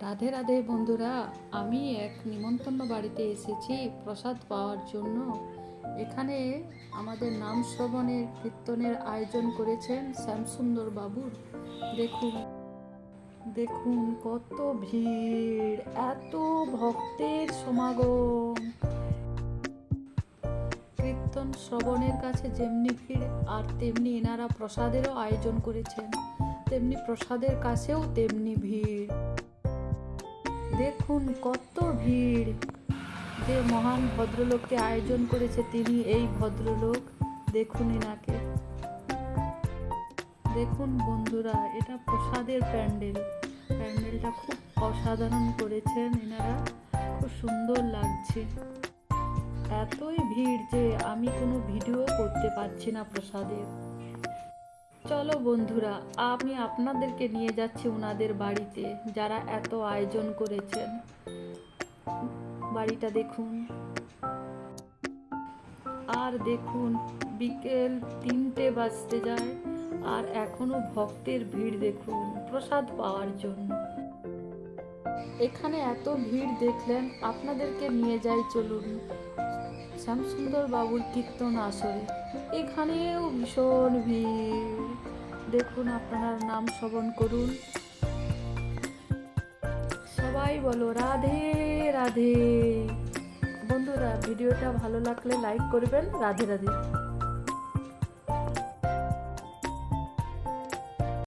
রাধে রাধে বন্ধুরা, আমি এক নিমন্ত্রণ বাড়িতে এসেছি প্রসাদ পাওয়ার জন্য। এখানে আমাদের নাম শ্রবণের কীর্তনের আয়োজন করেছেন শ্যামসুন্দর বাবুর। দেখুন দেখুন কত ভিড়, এত ভক্তের সমাগম। কীর্তন শ্রবণের কাছে যেমনি ভিড়, আর তেমনি এনারা প্রসাদেরও আয়োজন করেছেন, তেমনি প্রসাদের কাছেও তেমনি ভিড়। দেখুন কত ভিড়। যে মহান ভদ্রলোককে আয়োজন করেছে তিনি এই ভদ্রলোক। দেখুন এনাকে। দেখুন বন্ধুরা, এটা প্রসাদের প্যান্ডেলটা খুব অসাধারণ করেছেন এনারা, খুব সুন্দর লাগছে। এতই ভিড় যে আমি কোনো ভিডিও করতে পারছি না প্রসাদের। চলো বন্ধুরা, আমি আপনাদেরকে নিয়ে যাচ্ছি ওনাদের বাড়িতে, যারা এত আয়োজন করেছেন। বাড়িটা দেখুন। আর দেখুন, বিকেল 3টে বাজতে যায় আর এখনো ভক্তের ভিড় দেখুন প্রসাদ পাওয়ার জন্য। এখানে এত ভিড় দেখলেন, আপনাদেরকে নিয়ে যাই চলুন শ্যামসুন্দর বাবুর কীর্তন আসরে। এখানেও ভীষণ ভিড়। দেখুন, আপনারা নাম শ্রবণ করুন। সবাই বলো রাধে রাধে। বন্ধুরা, ভিডিওটা ভালো লাগলে লাইক করবেন। রাধে রাধে।